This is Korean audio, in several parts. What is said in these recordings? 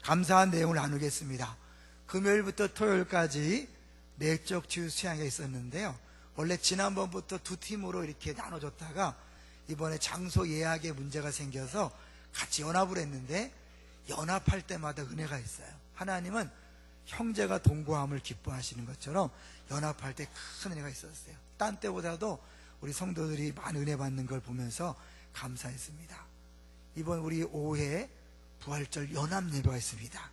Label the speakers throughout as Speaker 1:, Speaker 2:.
Speaker 1: 감사한 내용을 나누겠습니다. 금요일부터 토요일까지 내적 치유 수양회가 있었는데요. 원래 지난번부터 두 팀으로 이렇게 나눠졌다가 이번에 장소 예약에 문제가 생겨서 같이 연합을 했는데, 연합할 때마다 은혜가 있어요. 하나님은 형제가 동거함을 기뻐하시는 것처럼 연합할 때 큰 은혜가 있었어요. 딴 때보다도 우리 성도들이 많은 은혜 받는 걸 보면서 감사했습니다. 이번 우리 5회 부활절 연합 예배가 있습니다.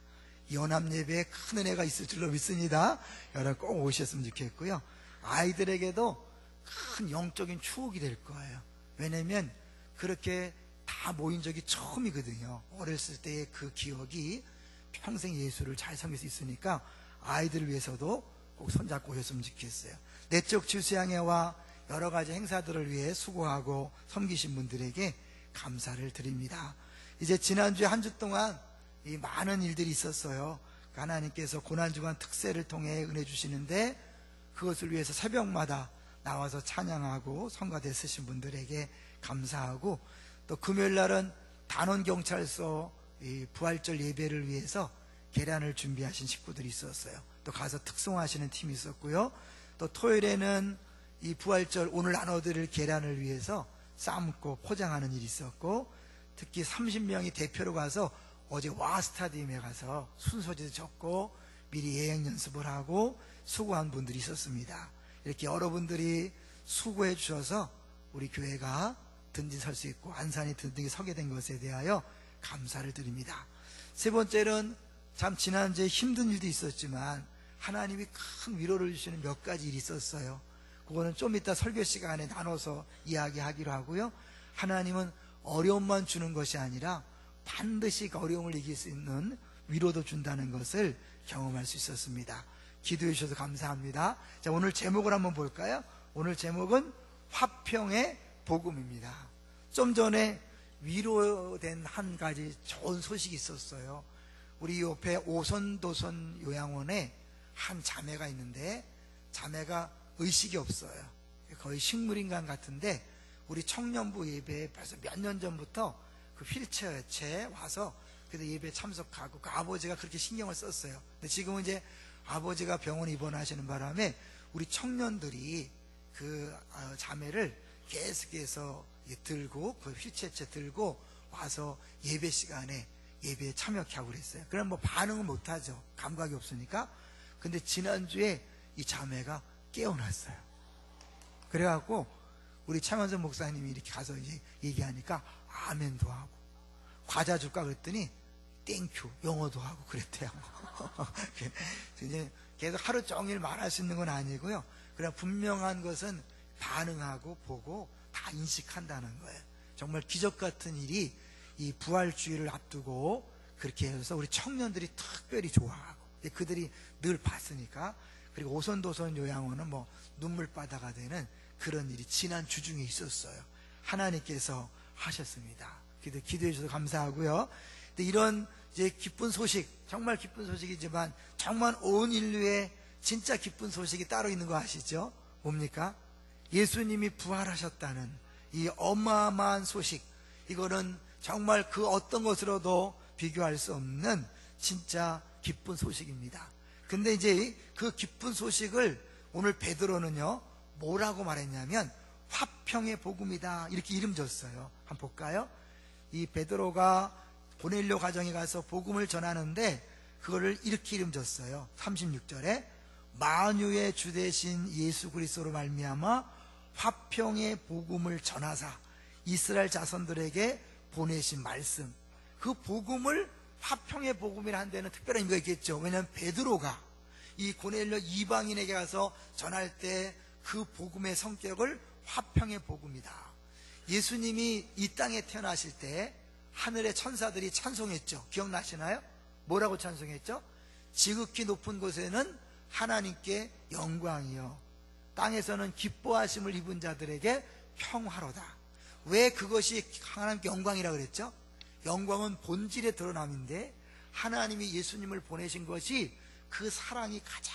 Speaker 1: 연합 예배에 큰 은혜가 있을 줄로 믿습니다. 여러분 꼭 오셨으면 좋겠고요. 아이들에게도 큰 영적인 추억이 될 거예요. 왜냐면 그렇게 다 모인 적이 처음이거든요. 어렸을 때의 그 기억이 평생 예수를 잘 섬길 수 있으니까 아이들을 위해서도 꼭 손잡고 오셨으면 좋겠어요. 내적 치유 수양회와 여러 가지 행사들을 위해 수고하고 섬기신 분들에게 감사를 드립니다. 이제 지난주에 한 주 동안 이 많은 일들이 있었어요. 하나님께서 고난주간 특세를 통해 은혜 주시는데, 그것을 위해서 새벽마다 나와서 찬양하고 성가대 쓰신 분들에게 감사하고, 또 금요일 날은 단원경찰서 부활절 예배를 위해서 계란을 준비하신 식구들이 있었어요. 또 가서 특송하시는 팀이 있었고요. 또 토요일에는 이 부활절 오늘 나눠드릴 계란을 위해서 삶고 포장하는 일이 있었고, 특히 30명이 대표로 가서 어제 와 스타디움에 가서 순서지도 적고 미리 예행 연습을 하고 수고한 분들이 있었습니다. 이렇게 여러분들이 수고해 주셔서 우리 교회가 든든히 설 수 있고 안산이 든든히 서게 된 것에 대하여 감사를 드립니다. 세 번째는 참 지난주에 힘든 일도 있었지만 하나님이 큰 위로를 주시는 몇 가지 일이 있었어요. 그거는 좀 이따 설교 시간에 나눠서 이야기하기로 하고요. 하나님은 어려움만 주는 것이 아니라 반드시 그 어려움을 이길 수 있는 위로도 준다는 것을 경험할 수 있었습니다. 기도해 주셔서 감사합니다. 자, 오늘 제목을 한번 볼까요? 오늘 제목은 화평의 복음입니다. 좀 전에 위로된 한 가지 좋은 소식이 있었어요. 우리 옆에 오선도선 요양원에 한 자매가 있는데, 자매가 의식이 없어요. 거의 식물인간 같은데, 우리 청년부 예배에 벌써 몇 년 전부터 그 휠체어에 와서 그래도 예배에 참석하고, 그 아버지가 그렇게 신경을 썼어요. 근데 지금은 이제 아버지가 병원에 입원하시는 바람에 우리 청년들이 그 자매를 계속해서 들고, 그 휠체어에 들고 와서 예배 시간에 예배에 참여하게 하고 그랬어요. 그럼 뭐 반응은 못하죠. 감각이 없으니까. 근데 지난주에 이 자매가 깨어났어요. 그래갖고 우리 차만선 목사님이 이렇게 가서 이제 얘기하니까 아멘도 하고, 과자 줄까 그랬더니 땡큐 영어도 하고 그랬대요. 이제 계속 하루 종일 말할 수 있는 건 아니고요. 그냥 분명한 것은 반응하고 보고 다 인식한다는 거예요. 정말 기적 같은 일이 이 부활주의를 앞두고 그렇게 해서 우리 청년들이 특별히 좋아하고, 그들이 늘 봤으니까. 그리고 오선도선 요양원은 뭐 눈물바다가 되는 그런 일이 지난 주중에 있었어요. 하나님께서 하셨습니다. 기도해 주셔서 감사하고요. 근데 이런 이제 기쁜 소식, 정말 기쁜 소식이지만 정말 온 인류에 진짜 기쁜 소식이 따로 있는 거 아시죠? 뭡니까? 예수님이 부활하셨다는 이 어마어마한 소식. 이거는 정말 그 어떤 것으로도 비교할 수 없는 진짜 기쁜 소식입니다. 근데 이제 그 기쁜 소식을 오늘 베드로는요 뭐라고 말했냐면 화평의 복음이다, 이렇게 이름 줬어요. 한번 볼까요? 이 베드로가 고넬료 가정에 가서 복음을 전하는데 그거를 이렇게 이름 줬어요. 36절에 만유의 주 되신 예수 그리스도로 말미암아 화평의 복음을 전하사 이스라엘 자손들에게 보내신 말씀. 그 복음을 화평의 복음이라는 데는 특별한 의미가 있겠죠. 왜냐하면 베드로가 이 고넬료 이방인에게 가서 전할 때 그 복음의 성격을 화평의 복음이다. 예수님이 이 땅에 태어나실 때 하늘의 천사들이 찬송했죠. 기억나시나요? 뭐라고 찬송했죠? 지극히 높은 곳에는 하나님께 영광이요, 땅에서는 기뻐하심을 입은 자들에게 평화로다. 왜 그것이 하나님께 영광이라고 그랬죠? 영광은 본질의 드러남인데, 하나님이 예수님을 보내신 것이 그 사랑이 가장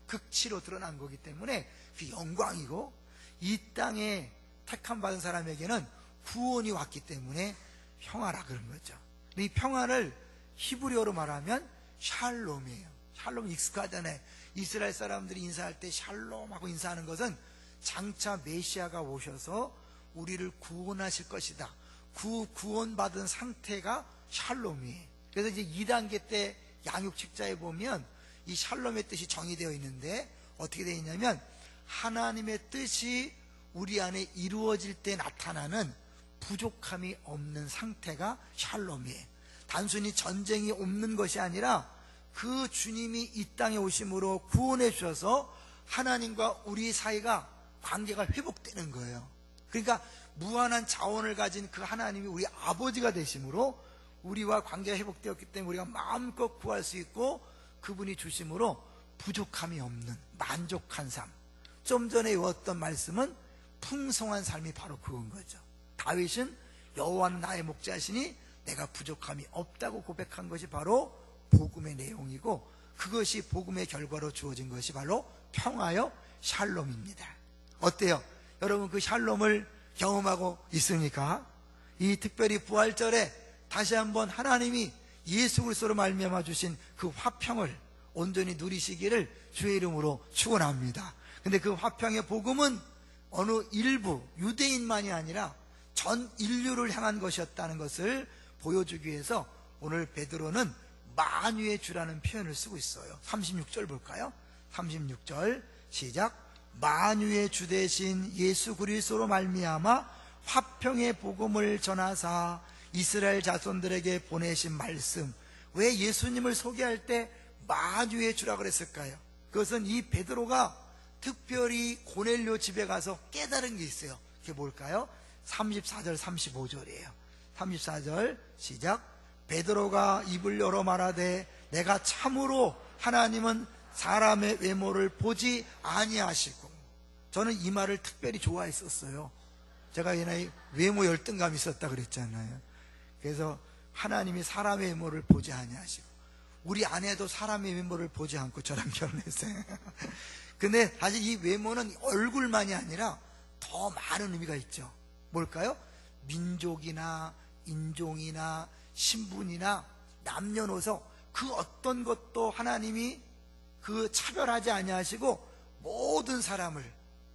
Speaker 1: 극치로 드러난 거기 때문에 그 영광이고, 이 땅에 택함 받은 사람에게는 구원이 왔기 때문에 평화라 그런 거죠. 이 평화를 히브리어로 말하면 샬롬이에요. 샬롬 익숙하잖아요. 이스라엘 사람들이 인사할 때 샬롬하고 인사하는 것은 장차 메시아가 오셔서 우리를 구원하실 것이다. 구원받은 상태가 샬롬이에요. 그래서 이제 2단계 때 양육책자에 보면 이 샬롬의 뜻이 정의되어 있는데 어떻게 되어 있냐면 하나님의 뜻이 우리 안에 이루어질 때 나타나는 부족함이 없는 상태가 샬롬이에요. 단순히 전쟁이 없는 것이 아니라 그 주님이 이 땅에 오심으로 구원해 주셔서 하나님과 우리 사이가 관계가 회복되는 거예요. 그러니까 무한한 자원을 가진 그 하나님이 우리 아버지가 되심으로 우리와 관계가 회복되었기 때문에 우리가 마음껏 구할 수 있고 그분이 주심으로 부족함이 없는 만족한 삶. 좀 전에 외웠던 말씀은 풍성한 삶이 바로 그건 거죠. 다윗은 여호와는 나의 목자시니 내가 부족함이 없다고 고백한 것이 바로 복음의 내용이고 그것이 복음의 결과로 주어진 것이 바로 평화요 샬롬입니다. 어때요? 여러분 그 샬롬을 경험하고 있습니까? 이 특별히 부활절에 다시 한번 하나님이 예수 그리스도로 말미암아 주신 그 화평을 온전히 누리시기를 주의 이름으로 축원합니다. 근데 그 화평의 복음은 어느 일부 유대인만이 아니라 전 인류를 향한 것이었다는 것을 보여주기 위해서 오늘 베드로는 만유의 주라는 표현을 쓰고 있어요. 36절 볼까요? 36절 시작. 만유의 주 대신 예수 그리스도로 말미암아 화평의 복음을 전하사 이스라엘 자손들에게 보내신 말씀. 왜 예수님을 소개할 때 만유의 주라 그랬을까요? 그것은 이 베드로가 특별히 고넬료 집에 가서 깨달은 게 있어요. 그게 뭘까요? 34절 35절이에요 34절 시작. 베드로가 입을 열어 말하되 내가 참으로 하나님은 사람의 외모를 보지 아니하시고. 저는 이 말을 특별히 좋아했었어요. 제가 옛날에 외모 열등감이 있었다 그랬잖아요. 그래서 하나님이 사람의 외모를 보지 아니하시고 우리 아내도 사람의 외모를 보지 않고 저랑 결혼했어요. 근데 사실 이 외모는 얼굴만이 아니라 더 많은 의미가 있죠. 뭘까요? 민족이나 인종이나 신분이나 남녀노소 그 어떤 것도 하나님이 그 차별하지 아니하시고 모든 사람을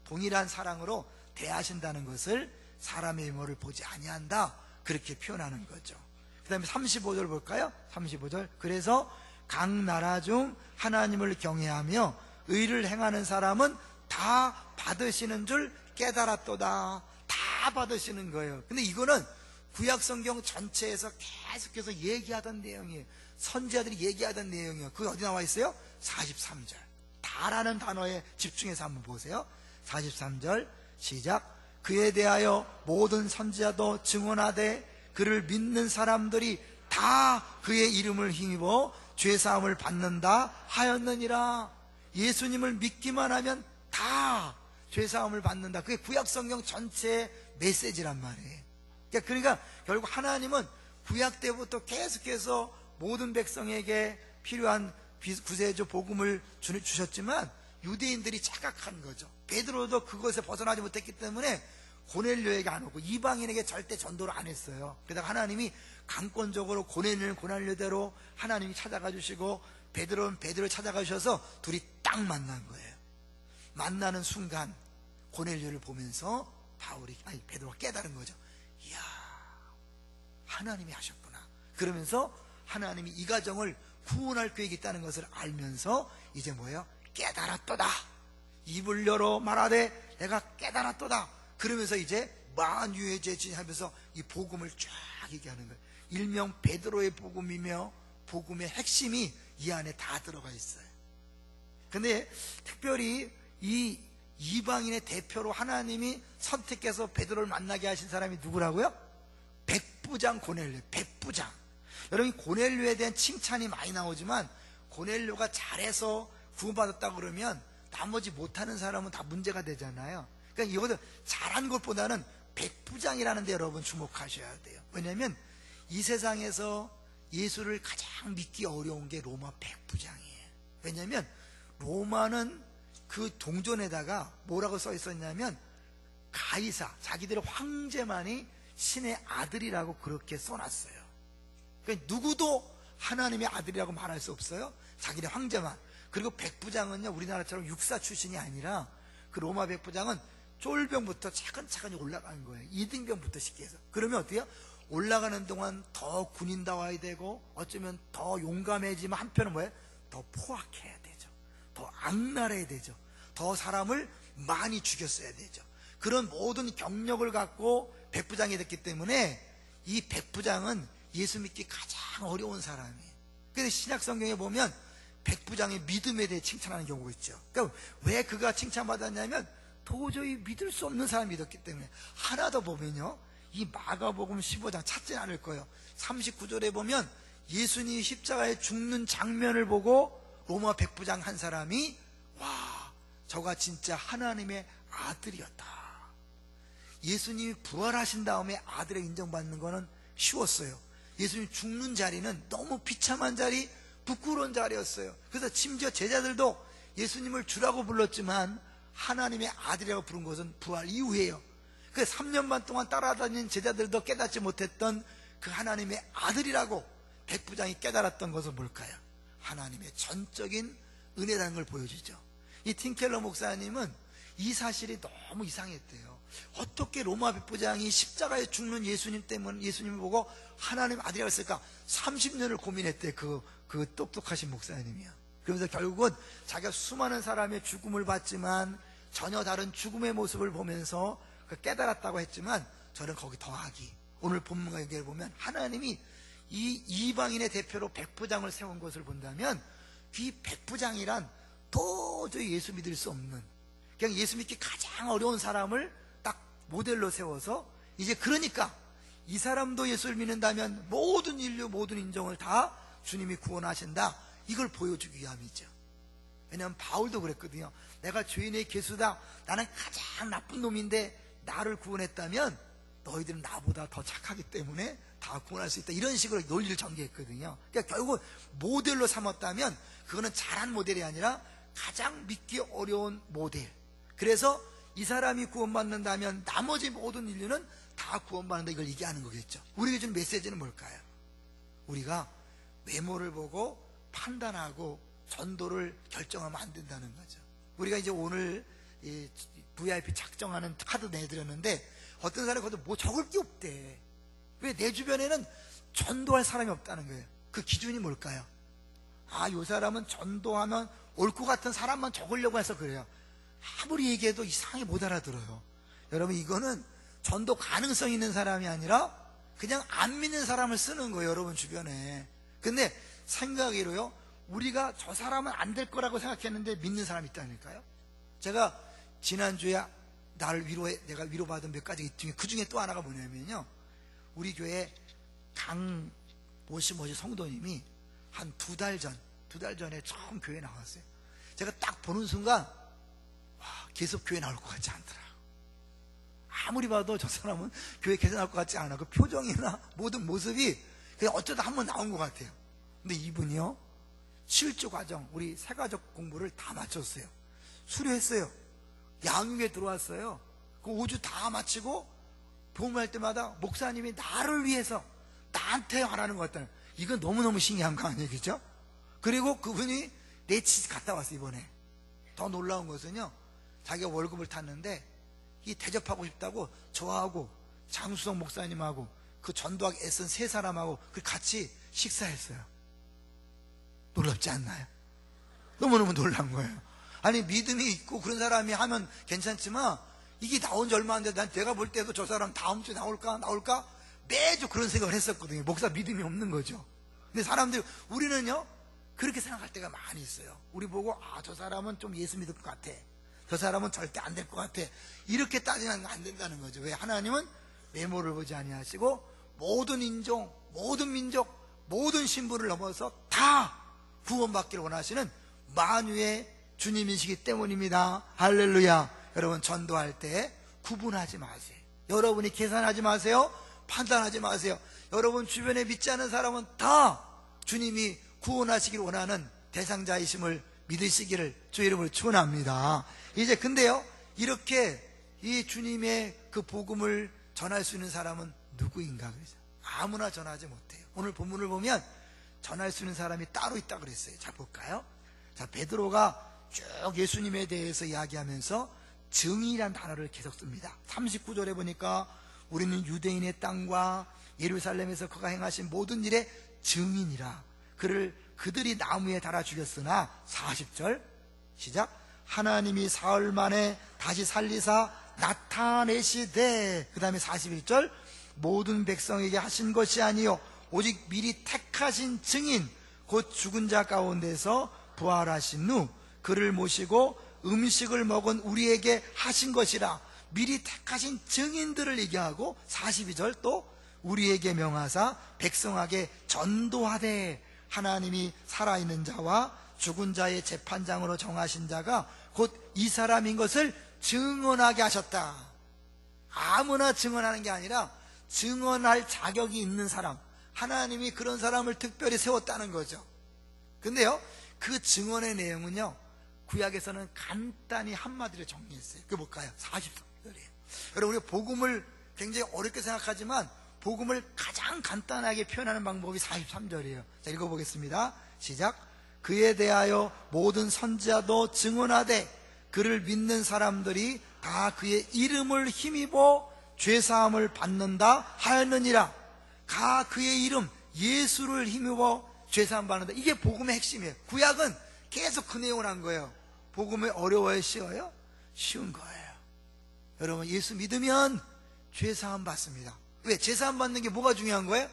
Speaker 1: 동일한 사랑으로 대하신다는 것을 사람의 외모를 보지 아니한다 그렇게 표현하는 거죠. 그 다음에 35절 볼까요? 35절. 그래서 각 나라 중 하나님을 경외하며 의를 행하는 사람은 다 받으시는 줄 깨달았도다. 다 받으시는 거예요. 근데 이거는 구약성경 전체에서 계속해서 얘기하던 내용이에요. 선지자들이 얘기하던 내용이에요. 그게 어디 나와 있어요? 43절. 다라는 단어에 집중해서 한번 보세요. 43절 시작. 그에 대하여 모든 선지자도 증언하되 그를 믿는 사람들이 다 그의 이름을 힘입어 죄사함을 받는다 하였느니라. 예수님을 믿기만 하면 다 죄사함을 받는다. 그게 구약성경 전체의 메시지란 말이에요. 그러니까 결국 하나님은 구약 때부터 계속해서 모든 백성에게 필요한 구세주 복음을 주셨지만 유대인들이 착각한 거죠. 베드로도 그것에 벗어나지 못했기 때문에 고넬료에게 안 오고 이방인에게 절대 전도를 안 했어요. 그러다가 하나님이 강권적으로 고넬료는 고넬료대로 하나님이 찾아가 주시고 베드로는 베드로를 찾아가 주셔서 둘이 딱 만난 거예요. 만나는 순간 고넬료를 보면서 베드로가 깨달은 거죠. 이야, 하나님이 하셨구나. 그러면서 하나님이 이 가정을 구원할 계획이 있다는 것을 알면서 이제 뭐예요? 깨달았도다. 입을 열어 말하되 내가 깨달았도다. 그러면서 이제 만유의 죄진 하면서 이 복음을 쫙 얘기하는 거예요. 일명 베드로의 복음이며 복음의 핵심이 이 안에 다 들어가 있어요. 근데 특별히 이 이방인의 대표로 하나님이 선택해서 베드로를 만나게 하신 사람이 누구라고요? 백부장 고넬료. 백부장. 여러분 고넬료에 대한 칭찬이 많이 나오지만 고넬료가 잘해서 구원받았다 그러면 나머지 못하는 사람은 다 문제가 되잖아요. 그러니까 이거는 잘한 것보다는 백부장이라는 데 여러분 주목하셔야 돼요. 왜냐하면 이 세상에서 예수를 가장 믿기 어려운 게 로마 백부장이에요. 왜냐하면 로마는 그 동전에다가 뭐라고 써 있었냐면 가이사, 자기들의 황제만이 신의 아들이라고 그렇게 써놨어요. 그러니까 누구도 하나님의 아들이라고 말할 수 없어요. 자기네 황제만. 그리고 백부장은요, 우리나라처럼 육사 출신이 아니라 그 로마 백부장은 쫄병부터 차근차근히 올라가는 거예요. 2등병부터 쉽게 해서. 그러면 어때요? 올라가는 동안 더 군인다워야 되고 어쩌면 더 용감해지면 한편은 뭐예요? 더 포악해야 되죠. 더 악랄해야 되죠. 더 사람을 많이 죽였어야 되죠. 그런 모든 경력을 갖고 백부장이 됐기 때문에 이 백부장은 예수 믿기 가장 어려운 사람이에요. 그래서 신약 성경에 보면 백부장의 믿음에 대해 칭찬하는 경우가 있죠. 그러니까 왜 그가 칭찬받았냐면 도저히 믿을 수 없는 사람이 믿었기 때문에. 하나 더 보면요, 이 마가복음 15장 찾지 않을 거예요. 39절에 보면 예수님이 십자가에 죽는 장면을 보고 로마 백부장 한 사람이 와, 저가 진짜 하나님의 아들이었다. 예수님이 부활하신 다음에 아들을 인정받는 거는 쉬웠어요. 예수님 죽는 자리는 너무 비참한 자리, 부끄러운 자리였어요. 그래서 심지어 제자들도 예수님을 주라고 불렀지만 하나님의 아들이라고 부른 것은 부활 이후에요. 그 3년 반 동안 따라다닌 제자들도 깨닫지 못했던 그 하나님의 아들이라고 백부장이 깨달았던 것은 뭘까요? 하나님의 전적인 은혜라는 걸 보여주죠. 이 틴켈러 목사님은 이 사실이 너무 이상했대요. 어떻게 로마 백부장이 십자가에 죽는 예수님 때문에 예수님을 보고 하나님 아들이라고 했을까? 30년을 고민했대, 그 똑똑하신 목사님이요. 그러면서 결국은 자기가 수많은 사람의 죽음을 봤지만 전혀 다른 죽음의 모습을 보면서 깨달았다고 했지만 저는 거기 더하기, 오늘 본문과 연결해 보면 하나님이 이 이방인의 대표로 백부장을 세운 것을 본다면 이 백부장이란 도저히 예수 믿을 수 없는, 그냥 예수 믿기 가장 어려운 사람을 딱 모델로 세워서 이제 그러니까 이 사람도 예수를 믿는다면 모든 인류 모든 인종을 다 주님이 구원하신다, 이걸 보여주기 위함이죠. 왜냐하면 바울도 그랬거든요. 내가 죄인의 개수다, 나는 가장 나쁜 놈인데 나를 구원했다면 너희들은 나보다 더 착하기 때문에 다 구원할 수 있다, 이런 식으로 논리를 전개했거든요. 그러니까 결국 모델로 삼았다면 그거는 잘한 모델이 아니라 가장 믿기 어려운 모델. 그래서 이 사람이 구원받는다면 나머지 모든 인류는 다 구원받는다, 이걸 얘기하는 거겠죠. 우리에게 준 메시지는 뭘까요? 우리가 외모를 보고 판단하고 전도를 결정하면 안 된다는 거죠. 우리가 이제 오늘 이 VIP 작정하는 카드 내드렸는데 어떤 사람이 거기서 뭐 적을 게 없대. 왜? 내 주변에는 전도할 사람이 없다는 거예요. 그 기준이 뭘까요? 아, 요 사람은 전도하면 올 것 같은 사람만 적으려고 해서 그래요. 아무리 얘기해도 이상하게 못 알아들어요. 여러분, 이거는 전도 가능성 있는 사람이 아니라 그냥 안 믿는 사람을 쓰는 거예요, 여러분 주변에. 근데 생각으로요, 우리가 저 사람은 안 될 거라고 생각했는데 믿는 사람이 있다니까요. 제가 지난주에 내가 위로받은 몇 가지 중에 그 중에 또 하나가 뭐냐면요, 우리 교회 모시 성도님이 한 두 달 전에 처음 교회 나왔어요. 제가 딱 보는 순간 와, 계속 교회 나올 것 같지 않더라고. 아무리 봐도 저 사람은 교회 계속 나올 것 같지 않아. 그 표정이나 모든 모습이 그냥 어쩌다 한번 나온 것 같아요. 근데 이분이요, 7주 과정 우리 새가족 공부를 다 마쳤어요. 수료했어요. 양육에 들어왔어요. 그 5주 다 마치고 복음할 때마다 목사님이 나를 위해서 나한테 하라는 것 같다는, 이건 너무너무 신기한 거 아니에요, 그죠? 그리고 그분이 내치 갔다 왔어요. 이번에 더 놀라운 것은요, 자기가 월급을 탔는데 이 대접하고 싶다고 저하고 장수성 목사님하고 그 전도하기 애쓴 세 사람하고 같이 식사했어요. 놀랍지 않나요? 너무너무 놀란 거예요. 아니, 믿음이 있고 그런 사람이 하면 괜찮지만 이게 나온 지 얼마 안 돼도 내가 볼 때도 저 사람 다음 주에 나올까 매주 그런 생각을 했었거든요. 목사 믿음이 없는 거죠. 근데 사람들이, 우리는요 그렇게 생각할 때가 많이 있어요. 우리 보고 저 사람은 좀 예수 믿을 것 같아, 저 사람은 절대 안 될 것 같아, 이렇게 따지면 안 된다는 거죠. 왜? 하나님은 외모를 보지 아니하시고 모든 인종, 모든 민족, 모든 신분을 넘어서 다 구원받기를 원하시는 만유의 주님이시기 때문입니다. 할렐루야. 여러분, 전도할 때 구분하지 마세요. 여러분이 계산하지 마세요. 판단하지 마세요. 여러분 주변에 믿지 않는 사람은 다 주님이 구원하시기를 원하는 대상자이심을 믿으시기를 주 이름으로 축원합니다. 이제 근데요, 이렇게 이 주님의 그 복음을 전할 수 있는 사람은 누구인가? 그러죠. 아무나 전하지 못해요. 오늘 본문을 보면 전할 수 있는 사람이 따로 있다 그랬어요. 자, 볼까요? 자, 베드로가 쭉 예수님에 대해서 이야기하면서 증인이라는 단어를 계속 씁니다. 39절에 보니까 우리는 유대인의 땅과 예루살렘에서 그가 행하신 모든 일의 증인이라. 그들이 나무에 달아 죽였으나 40절 시작. 하나님이 사흘 만에 다시 살리사 나타내시되, 그 다음에 41절 모든 백성에게 하신 것이 아니요 오직 미리 택하신 증인 곧 죽은 자 가운데서 부활하신 후 그를 모시고 음식을 먹은 우리에게 하신 것이라. 미리 택하신 증인들을 얘기하고 42절 또 우리에게 명하사 백성에게 전도하되 하나님이 살아있는 자와 죽은 자의 재판장으로 정하신 자가 곧 이 사람인 것을 증언하게 하셨다. 아무나 증언하는 게 아니라 증언할 자격이 있는 사람, 하나님이 그런 사람을 특별히 세웠다는 거죠. 근데요, 그 증언의 내용은요, 구약에서는 간단히 한마디로 정리했어요. 그게 뭘까요? 43절이에요. 여러분, 우리가 복음을 굉장히 어렵게 생각하지만 복음을 가장 간단하게 표현하는 방법이 43절이에요. 자, 읽어보겠습니다. 시작. 그에 대하여 모든 선지자도 증언하되 그를 믿는 사람들이 다 그의 이름을 힘입어 죄사함을 받는다 하였느니라. 가 그의 이름 예수를 힘입어 죄사함 받는다. 이게 복음의 핵심이에요. 구약은 계속 그 내용을 한 거예요. 복음이 어려워요? 쉬워요? 쉬운 거예요. 여러분, 예수 믿으면 죄사함 받습니다. 왜? 죄사함 받는 게 뭐가 중요한 거예요?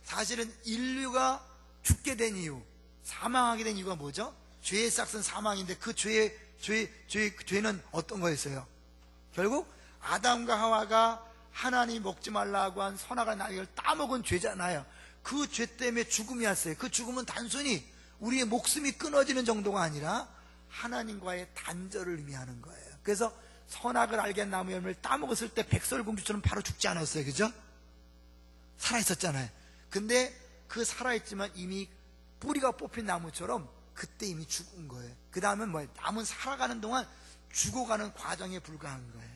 Speaker 1: 사실은 인류가 죽게 된 이유, 사망하게 된 이유가 뭐죠? 죄의 싹은 사망인데 그 죄는 어떤 거였어요? 결국 아담과 하와가 하나님이 먹지 말라고 한 선악과 나무를 따먹은 죄잖아요. 그 죄 때문에 죽음이 왔어요. 그 죽음은 단순히 우리의 목숨이 끊어지는 정도가 아니라 하나님과의 단절을 의미하는 거예요. 그래서 선악을 알게 한 나무 열매를 따먹었을 때 백설공주처럼 바로 죽지 않았어요. 그죠? 살아있었잖아요. 근데 그 살아있지만 이미 뿌리가 뽑힌 나무처럼 그때 이미 죽은 거예요. 그 다음은 뭐예요? 남은 살아가는 동안 죽어가는 과정에 불과한 거예요.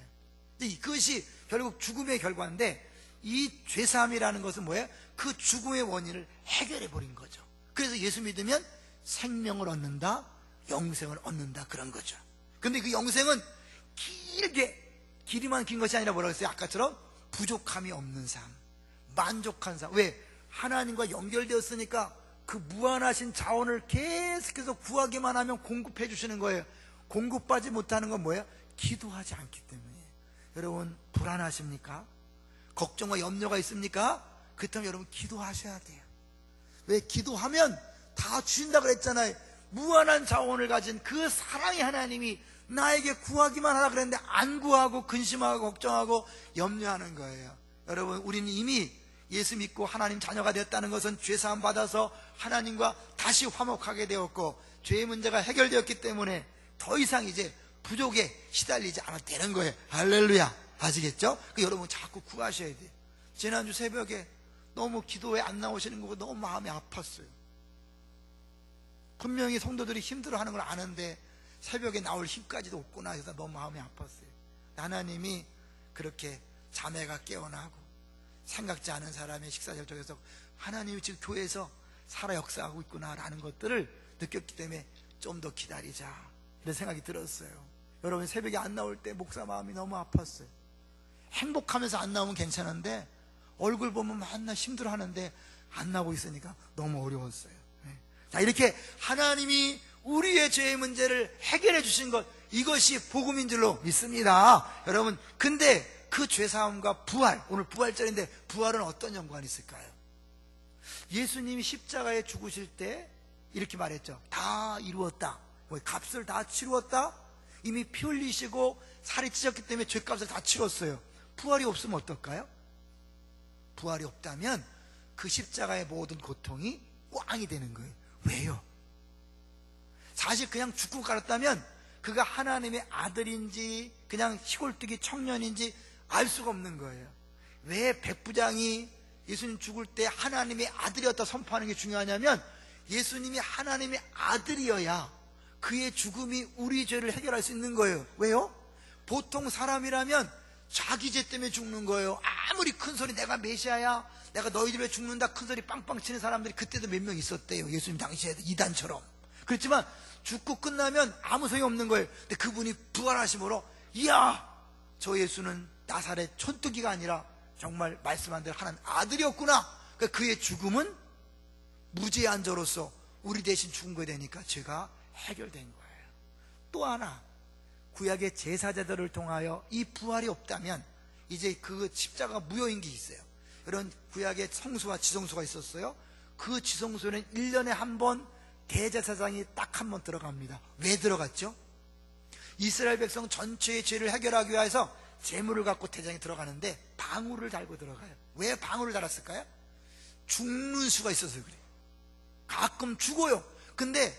Speaker 1: 이것이 결국 죽음의 결과인데, 이 죄사함이라는 것은 뭐예요? 그 죽음의 원인을 해결해 버린 거죠. 그래서 예수 믿으면 생명을 얻는다, 영생을 얻는다, 그런 거죠. 근데 그 영생은 길이만 긴 것이 아니라 뭐라고 했어요? 아까처럼 부족함이 없는 삶, 만족한 삶. 왜? 하나님과 연결되었으니까 그 무한하신 자원을 계속해서 구하기만 하면 공급해 주시는 거예요. 공급받지 못하는 건 뭐예요? 기도하지 않기 때문에. 여러분, 불안하십니까? 걱정과 염려가 있습니까? 그렇다면 여러분 기도하셔야 돼요. 왜? 기도하면 다 주신다 그랬잖아요. 무한한 자원을 가진 그 사랑의 하나님이 나에게 구하기만 하라 그랬는데 안 구하고 근심하고 걱정하고 염려하는 거예요. 여러분, 우리는 이미 예수 믿고 하나님 자녀가 되었다는 것은 죄사함 받아서 하나님과 다시 화목하게 되었고 죄의 문제가 해결되었기 때문에 더 이상 이제 부족에 시달리지 않아도 되는 거예요. 할렐루야. 아시겠죠? 여러분 자꾸 구하셔야 돼요. 지난주 새벽에 너무 기도에 안 나오시는 거 너무 마음이 아팠어요. 분명히 성도들이 힘들어하는 걸 아는데 새벽에 나올 힘까지도 없구나 해서 너무 마음이 아팠어요. 하나님이 그렇게 자매가 깨어나고 생각지 않은 사람의 식사절정에서 하나님이 지금 교회에서 살아 역사하고 있구나라는 것들을 느꼈기 때문에 좀 더 기다리자, 이런 생각이 들었어요. 여러분, 새벽에 안 나올 때 목사 마음이 너무 아팠어요. 행복하면서 안 나오면 괜찮은데 얼굴 보면 맨날 힘들어하는데 안 나오고 있으니까 너무 어려웠어요. 자, 이렇게 하나님이 우리의 죄의 문제를 해결해 주신 것, 이것이 복음인 줄로 믿습니다. 여러분, 근데 그 죄사함과 부활, 오늘 부활절인데 부활은 어떤 연관이 있을까요? 예수님이 십자가에 죽으실 때 이렇게 말했죠. 다 이루었다. 값을 다 치루었다. 이미 피 흘리시고 살이 찢었기 때문에 죄값을 다 치렀어요. 부활이 없으면 어떨까요? 부활이 없다면 그 십자가의 모든 고통이 꽝이 되는 거예요. 왜요? 사실 그냥 죽고 갈았다면 그가 하나님의 아들인지 그냥 시골뜨기 청년인지 알 수가 없는 거예요. 왜 백부장이 예수님 죽을 때 하나님의 아들이었다 선포하는 게 중요하냐면, 예수님이 하나님의 아들이어야 그의 죽음이 우리 죄를 해결할 수 있는 거예요. 왜요? 보통 사람이라면 자기 죄 때문에 죽는 거예요. 아무리 큰 소리 내가 메시아야, 내가 너희 집에 죽는다 큰 소리 빵빵 치는 사람들이 그때도 몇 명 있었대요. 예수님 당시에도 이단처럼. 그렇지만 죽고 끝나면 아무 소용이 없는 거예요. 근데 그분이 부활하심으로 이야, 저 예수는 나사렛 촌뜨기가 아니라 정말 말씀한 대로 하나님 아들이었구나. 그러니까 그의 죽음은 무죄한 자로서 우리 대신 죽은 거에 되니까 죄가 해결된 거예요. 또 하나, 구약의 제사자들을 통하여 이 부활이 없다면 이제 그 십자가 무효인 게 있어요. 이런 구약의 성수와 지성소가 있었어요. 그 지성소는 1년에 한 번 대제사장이 딱 한 번 들어갑니다. 왜 들어갔죠? 이스라엘 백성 전체의 죄를 해결하기 위해서 제물을 갖고 대장이 들어가는데 방울을 달고 들어가요. 왜 방울을 달았을까요? 죽는 수가 있어서 그래요. 가끔 죽어요. 근데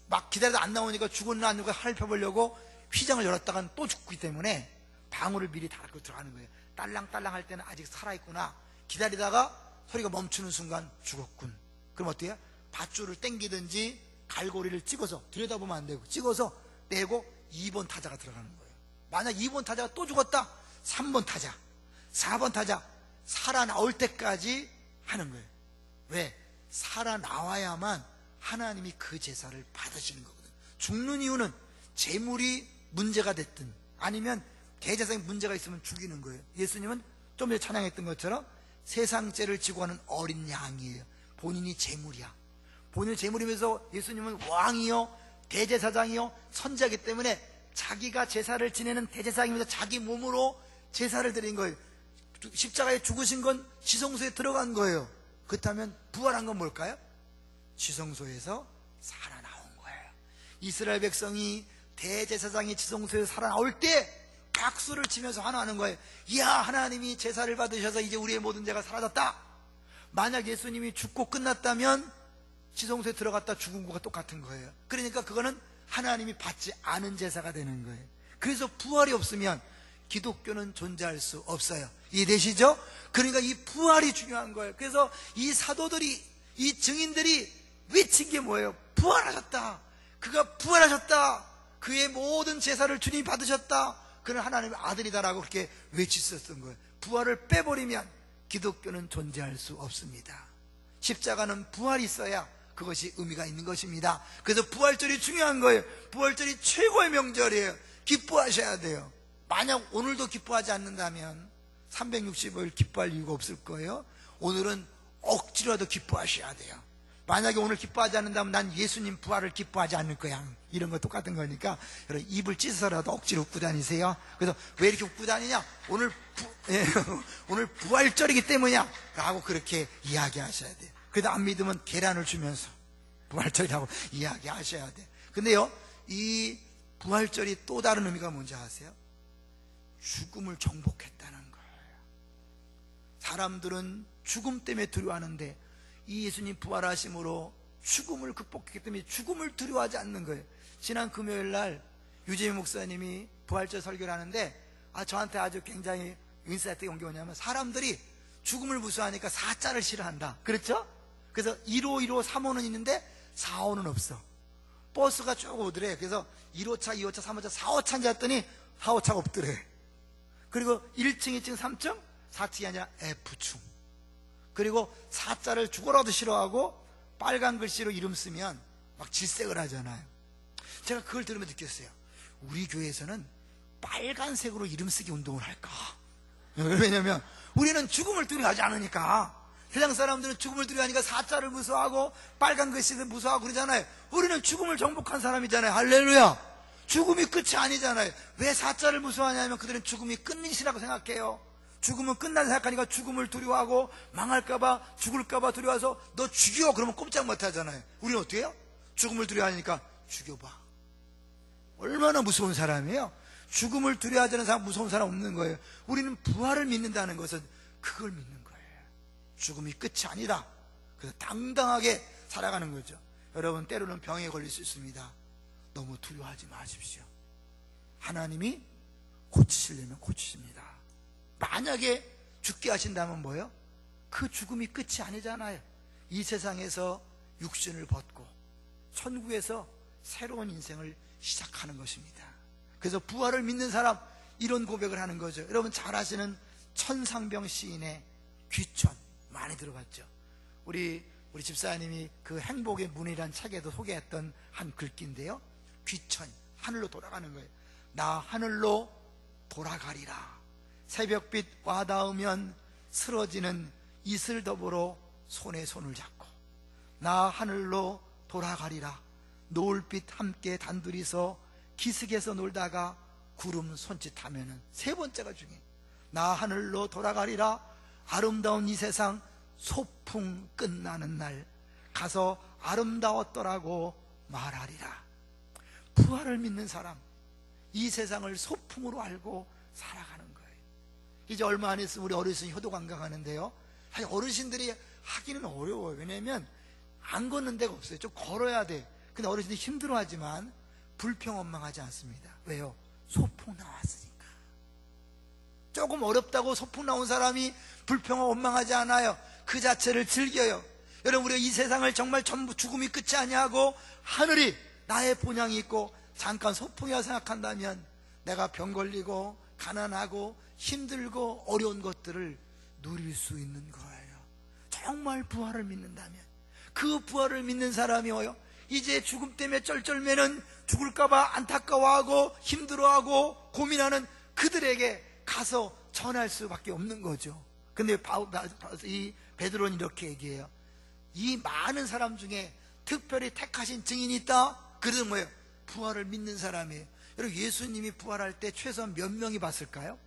Speaker 1: 막 기다리다 안 나오니까 죽었나 안 죽었나 살펴보려고 휘장을 열었다간 또 죽기 때문에 방울을 미리 달고 들어가는 거예요. 딸랑딸랑 할 때는 아직 살아있구나. 기다리다가 소리가 멈추는 순간 죽었군. 그럼 어때요? 밧줄을 당기든지 갈고리를 찍어서, 들여다보면 안 되고 찍어서 떼고 2번 타자가 들어가는 거예요. 만약 2번 타자가 또 죽었다, 3번 타자, 4번 타자, 살아나올 때까지 하는 거예요. 왜? 살아나와야만 하나님이 그 제사를 받으시는 거거든요. 죽는 이유는 재물이 문제가 됐든 아니면 대제사장에 문제가 있으면 죽이는 거예요. 예수님은 좀 전에 찬양했던 것처럼 세상 죄를 지고 하는 어린 양이에요. 본인이 재물이야. 본인이 재물이면서 예수님은 왕이요, 대제사장이요, 선지자이기 때문에 자기가 제사를 지내는 대제사장이면서 자기 몸으로 제사를 드린 거예요. 십자가에 죽으신 건 지성소에 들어간 거예요. 그렇다면 부활한 건 뭘까요? 지성소에서 살아나온 거예요. 이스라엘 백성이 대제사장이 지성소에서 살아나올 때 박수를 치면서 환호하는 거예요. 이야, 하나님이 제사를 받으셔서 이제 우리의 모든 죄가 사라졌다. 만약 예수님이 죽고 끝났다면 지성소에 들어갔다 죽은 거가 똑같은 거예요. 그러니까 그거는 하나님이 받지 않은 제사가 되는 거예요. 그래서 부활이 없으면 기독교는 존재할 수 없어요. 이해되시죠? 그러니까 이 부활이 중요한 거예요. 그래서 이 사도들이, 이 증인들이 외친 게 뭐예요? 부활하셨다. 그가 부활하셨다. 그의 모든 제사를 주님이 받으셨다. 그는 하나님의 아들이다라고 그렇게 외쳤었던 거예요. 부활을 빼버리면 기독교는 존재할 수 없습니다. 십자가는 부활이 있어야 그것이 의미가 있는 것입니다. 그래서 부활절이 중요한 거예요. 부활절이 최고의 명절이에요. 기뻐하셔야 돼요. 만약 오늘도 기뻐하지 않는다면 365일 기뻐할 이유가 없을 거예요. 오늘은 억지로라도 기뻐하셔야 돼요. 만약에 오늘 기뻐하지 않는다면 난 예수님 부활을 기뻐하지 않을 거야, 이런 거 똑같은 거니까 여러분 입을 찢어서라도 억지로 웃고 다니세요. 그래서 왜 이렇게 웃고 다니냐? 오늘 부활절이기 때문이야 라고 그렇게 이야기하셔야 돼요. 그래도 안 믿으면 계란을 주면서 부활절이라고 이야기하셔야 돼요. 근데요, 이 부활절이 또 다른 의미가 뭔지 아세요? 죽음을 정복했다는 거예요. 사람들은 죽음 때문에 두려워하는데 이 예수님 부활하심으로 죽음을 극복했기 때문에 죽음을 두려워하지 않는 거예요. 지난 금요일 날 유재민 목사님이 부활절 설교를 하는데 저한테 아주 굉장히 인사이트가 온 게 뭐냐면 사람들이 죽음을 무서워하니까 4자를 싫어한다. 그렇죠? 그래서 1호, 2호, 3호는 있는데 4호는 없어. 버스가 쭉 오더래. 그래서 1호차, 2호차, 3호차, 4호차인지 했더니 4호차가 없더래. 그리고 1층, 2층, 3층, 4층이 아니라 F층. 그리고 4자를 죽어라도 싫어하고 빨간 글씨로 이름 쓰면 막 질색을 하잖아요. 제가 그걸 들으면 느꼈어요. 우리 교회에서는 빨간색으로 이름 쓰기 운동을 할까? 왜냐면 우리는 죽음을 두려워하지 않으니까. 세상 사람들은 죽음을 두려워하니까 4자를 무서워하고 빨간 글씨를 무서워하고 그러잖아요. 우리는 죽음을 정복한 사람이잖아요. 할렐루야. 죽음이 끝이 아니잖아요. 왜 4자를 무서워하냐면 그들은 죽음이 끝이라고 생각해요. 죽음은 끝난 생각하니까 죽음을 두려워하고 망할까봐, 죽을까봐 두려워서 너 죽여! 그러면 꼼짝 못 하잖아요. 우리는 어떻게 해요? 죽음을 두려워하니까 죽여봐. 얼마나 무서운 사람이에요? 죽음을 두려워하지 않는 사람, 무서운 사람 없는 거예요. 우리는 부활을 믿는다는 것은 그걸 믿는 거예요. 죽음이 끝이 아니다. 그래서 당당하게 살아가는 거죠. 여러분, 때로는 병에 걸릴 수 있습니다. 너무 두려워하지 마십시오. 하나님이 고치시려면 고치십니다. 만약에 죽게 하신다면 뭐예요? 그 죽음이 끝이 아니잖아요. 이 세상에서 육신을 벗고 천국에서 새로운 인생을 시작하는 것입니다. 그래서 부활을 믿는 사람, 이런 고백을 하는 거죠. 여러분 잘 아시는 천상병 시인의 귀천, 많이 들어봤죠. 우리 집사님이 그 행복의 문이란 책에도 소개했던 한 글귀인데요, 귀천, 하늘로 돌아가는 거예요. 나 하늘로 돌아가리라. 새벽빛 와닿으면 쓰러지는 이슬더불어 손에 손을 잡고, 나 하늘로 돌아가리라. 노을빛 함께 단둘이서 기슭에서 놀다가 구름 손짓하면은, 세 번째가 중요해. 나 하늘로 돌아가리라. 아름다운 이 세상 소풍 끝나는 날 가서 아름다웠더라고 말하리라. 부활을 믿는 사람, 이 세상을 소풍으로 알고 살아가는 거예요. 이제 얼마 안 있으면 우리 어르신 효도 관광하는데요, 어르신들이 하기는 어려워요. 왜냐하면 안 걷는 데가 없어요. 좀 걸어야 돼. 근데 어르신들이 힘들어하지만 불평원망하지 않습니다. 왜요? 소풍 나왔으니까. 조금 어렵다고 소풍 나온 사람이 불평원망하지 않아요. 그 자체를 즐겨요. 여러분, 우리가 이 세상을 정말 전부 죽음이 끝이 아니하고 하늘이 나의 본향이 있고 잠깐 소풍이라 생각한다면 내가 병 걸리고 가난하고 힘들고 어려운 것들을 누릴 수 있는 거예요. 정말 부활을 믿는다면, 그 부활을 믿는 사람이 이제 죽음 때문에 쩔쩔매는, 죽을까봐 안타까워하고 힘들어하고 고민하는 그들에게 가서 전할 수밖에 없는 거죠. 근데 이 베드로는 이렇게 얘기해요. 이 많은 사람 중에 특별히 택하신 증인이 있다. 그들은 뭐예요? 부활을 믿는 사람이에요. 여러분, 예수님이 부활할 때 최소한 몇 명이 봤을까요?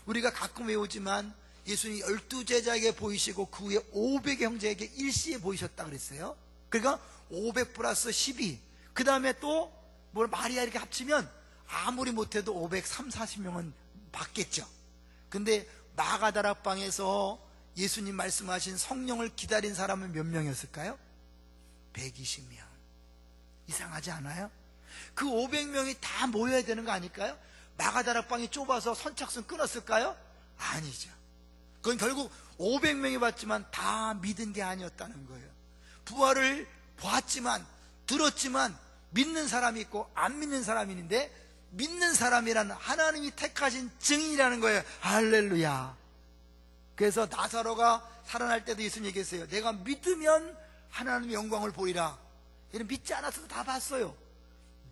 Speaker 1: 우리가 가끔 외우지만 예수님이 12제자에게 보이시고 그 후에 500의 형제에게 일시에 보이셨다 그랬어요. 그러니까 500 플러스 12, 그 다음에 또 마리아 이렇게 합치면 아무리 못해도 530~40명은 봤겠죠. 근데 마가다락방에서 예수님 말씀하신 성령을 기다린 사람은 몇 명이었을까요? 120명. 이상하지 않아요? 그 500명이 다 모여야 되는 거 아닐까요? 마가다락방이 좁아서 선착순 끊었을까요? 아니죠. 그건 결국 500명이 봤지만 다 믿은 게 아니었다는 거예요. 부활을 보았지만, 들었지만 믿는 사람이 있고 안 믿는 사람이 있는데, 믿는 사람이란 하나님이 택하신 증인이라는 거예요. 할렐루야. 그래서 나사로가 살아날 때도 예수님 얘기했어요. 내가 믿으면 하나님의 영광을 보리라. 얘는 믿지 않았어도 다 봤어요.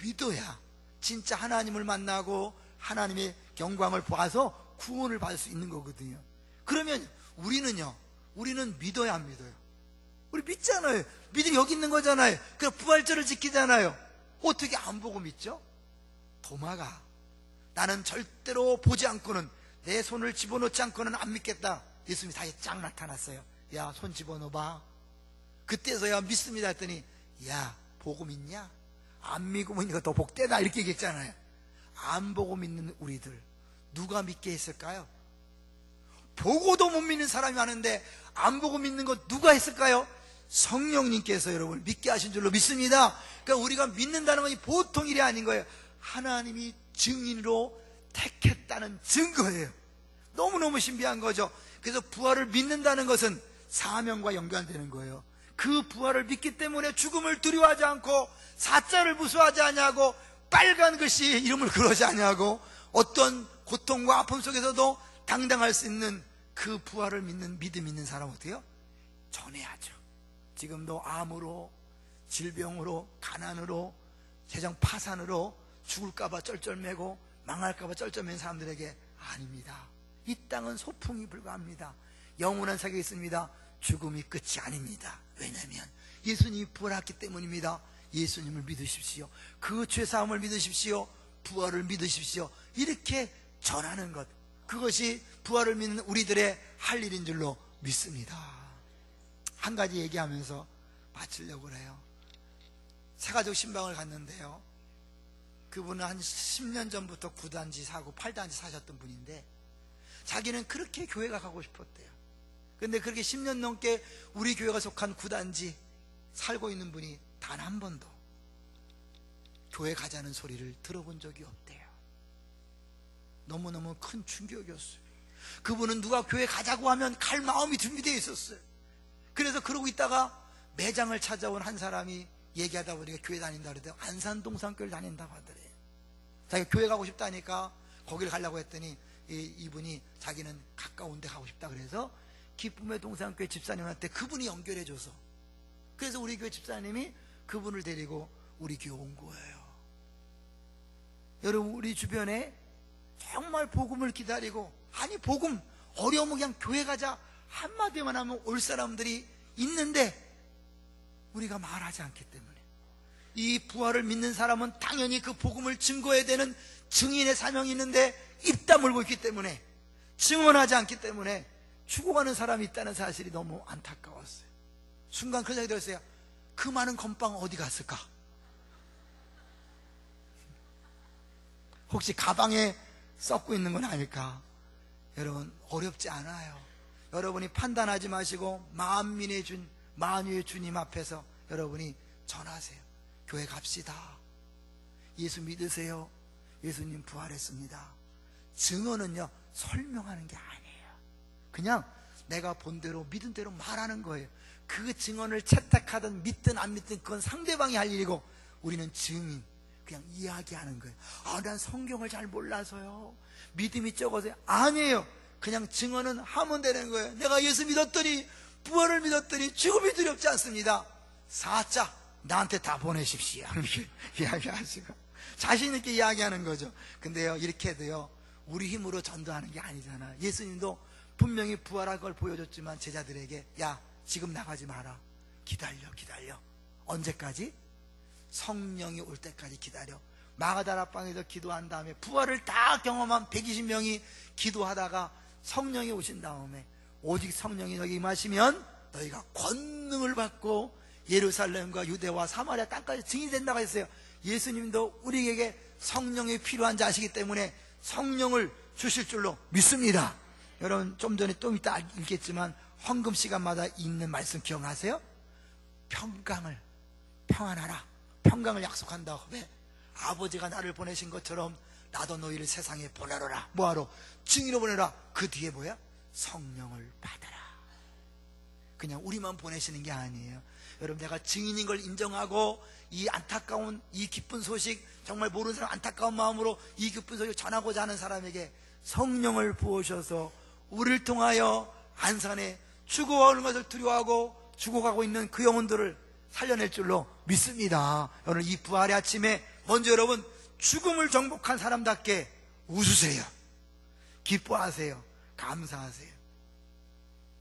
Speaker 1: 믿어야 진짜 하나님을 만나고 하나님의 영광을 보아서 구원을 받을 수 있는 거거든요. 그러면 우리는 믿어야 안 믿어요? 우리 믿잖아요. 믿음이 여기 있는 거잖아요. 그럼 부활절을 지키잖아요. 어떻게 안 보고 믿죠? 도마가 나는 절대로 보지 않고는, 내 손을 집어넣지 않고는 안 믿겠다. 예수님이 다시 쫙 나타났어요. 야, 손 집어넣어봐. 그때서야 믿습니다 했더니, 야, 보고 믿냐? 안 믿고 믿으니까 더 복되다, 이렇게 얘기했잖아요. 안 보고 믿는 우리들 누가 믿게 했을까요? 보고도 못 믿는 사람이 많은데 안 보고 믿는 거 누가 했을까요? 성령님께서 여러분을 믿게 하신 줄로 믿습니다. 그러니까 우리가 믿는다는 건 보통 일이 아닌 거예요. 하나님이 증인으로 택했다는 증거예요. 너무너무 신비한 거죠. 그래서 부활을 믿는다는 것은 사명과 연관되는 거예요. 그 부활을 믿기 때문에 죽음을 두려워하지 않고, 사자를 무서워하지 아니하고, 빨간 글씨 이름을 그러지 아니하고, 어떤 고통과 아픔 속에서도 당당할 수 있는 그 부활을 믿는 믿음 있는 사람은 어때요? 전해야죠. 지금도 암으로, 질병으로, 가난으로, 재정 파산으로 죽을까봐 쩔쩔매고 망할까봐 쩔쩔맨 사람들에게 아닙니다. 이 땅은 소풍이 불과합니다. 영원한 세계에 있습니다. 죽음이 끝이 아닙니다. 왜냐하면 예수님이 부활했기 때문입니다. 예수님을 믿으십시오. 그 죄사함을 믿으십시오. 부활을 믿으십시오. 이렇게 전하는 것, 그것이 부활을 믿는 우리들의 할 일인 줄로 믿습니다. 한 가지 얘기하면서 마치려고 그래요. 새가족 신방을 갔는데요, 그분은 한 10년 전부터 9단지 사고 8단지 사셨던 분인데, 자기는 그렇게 교회가 가고 싶었대요. 근데 그렇게 10년 넘게 우리 교회가 속한 9단지 살고 있는 분이 단 한 번도 교회 가자는 소리를 들어본 적이 없대요. 너무너무 큰 충격이었어요. 그분은 누가 교회 가자고 하면 갈 마음이 준비되어 있었어요. 그래서 그러고 있다가 매장을 찾아온 한 사람이 얘기하다 보니까 교회 다닌다 그러더니 안산동산교회를 다닌다고 하더래요. 자기가 교회 가고 싶다니까 거기를 가려고 했더니 이분이 자기는 가까운 데 가고 싶다 그래서 기쁨의 동산교회 집사님한테 그분이 연결해줘서, 그래서 우리 교회 집사님이 그분을 데리고 우리 교회 온 거예요. 여러분, 우리 주변에 정말 복음을 기다리고, 아니 복음 어려우면 그냥 교회 가자 한마디만 하면 올 사람들이 있는데 우리가 말하지 않기 때문에, 이 부활을 믿는 사람은 당연히 그 복음을 증거해야 되는 증인의 사명이 있는데 입 다물고 있기 때문에, 증언하지 않기 때문에 죽어가는 사람이 있다는 사실이 너무 안타까웠어요. 순간 그런 생각이 들었어요. 그 많은 건빵 어디 갔을까? 혹시 가방에 썩고 있는 건 아닐까? 여러분, 어렵지 않아요. 여러분이 판단하지 마시고 만민의 만유의 주님 앞에서 여러분이 전하세요. 교회 갑시다. 예수 믿으세요. 예수님 부활했습니다. 증언은요, 설명하는 게 아니에요. 그냥 내가 본 대로 믿은 대로 말하는 거예요. 그 증언을 채택하든 믿든 안 믿든 그건 상대방이 할 일이고, 우리는 증인, 그냥 이야기하는 거예요. 아, 난 성경을 잘 몰라서요, 믿음이 적어서요. 아니에요. 그냥 증언은 하면 되는 거예요. 내가 예수 믿었더니, 부활을 믿었더니 죽음이 두렵지 않습니다. 사자 나한테 다 보내십시오. 이렇게 이야기하시고 자신 있게 이야기하는 거죠. 근데요, 이렇게 해도요, 우리 힘으로 전도하는 게 아니잖아. 예수님도 분명히 부활할 걸 보여줬지만 제자들에게, 야, 지금 나가지 마라. 기다려. 언제까지? 성령이 올 때까지 기다려. 마가다라방에서 기도한 다음에 부활을 다 경험한 120명이 기도하다가 성령이 오신 다음에, 오직 성령이 너희 임하시면 너희가 권능을 받고 예루살렘과 유대와 사마리아 땅까지 증인이 된다고 했어요. 예수님도 우리에게 성령이 필요한 자시기 때문에 성령을 주실 줄로 믿습니다. 여러분, 좀 전에 좀 이따 읽겠지만 헌금 시간마다 읽는 말씀 기억하세요? 평안하라. 평강을 약속한다. 왜? 아버지가 나를 보내신 것처럼 나도 너희를 세상에 보내노라. 뭐하러? 증인으로 보내라. 그 뒤에 뭐야? 성령을 받아라. 그냥 우리만 보내시는 게 아니에요. 여러분, 내가 증인인 걸 인정하고 이 안타까운, 이 기쁜 소식, 정말 모르는 사람 안타까운 마음으로 이 기쁜 소식을 전하고자 하는 사람에게 성령을 부으셔서 우리를 통하여 안산에 죽어가는 것을 두려워하고 죽어가고 있는 그 영혼들을 살려낼 줄로 믿습니다. 오늘 이 부활의 아침에 먼저 여러분, 죽음을 정복한 사람답게 웃으세요. 기뻐하세요. 감사하세요.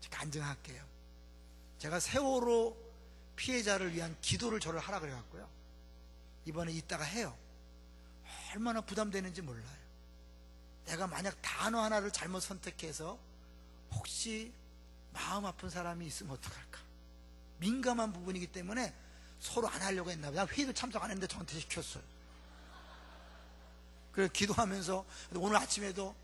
Speaker 1: 간증할게요. 제가 세월호 피해자를 위한 기도를 저를 하라 그래갖고요, 이번에 이따가 해요. 얼마나 부담되는지 몰라요. 내가 만약 단어 하나를 잘못 선택해서 혹시 마음 아픈 사람이 있으면 어떡할까? 민감한 부분이기 때문에 서로 안 하려고 했나 봐요. 회의도 참석 안 했는데 저한테 시켰어요. 그래서 기도하면서 오늘 아침에도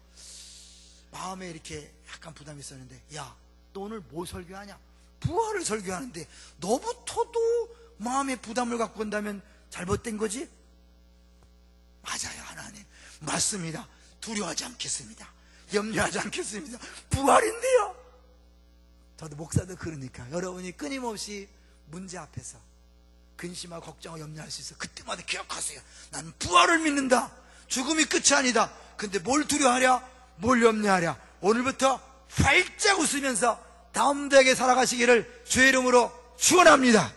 Speaker 1: 마음에 이렇게 약간 부담이 있었는데, 야, 너 오늘 뭐 설교하냐? 부활을 설교하는데 너부터도 마음에 부담을 갖고 온다면 잘못된 거지? 맞아요, 하나님. 맞습니다. 두려워하지 않겠습니다. 염려하지 않겠습니다. 부활인데요. 저도 목사도 그러니까 여러분이 끊임없이 문제 앞에서 근심하고 걱정하고 염려할 수 있어. 그때마다 기억하세요. 나는 부활을 믿는다. 죽음이 끝이 아니다. 근데 뭘 두려워하랴? 뭘 염려하랴? 오늘부터 활짝 웃으면서 다음 대에게 살아가시기를 주의 이름으로 축원합니다.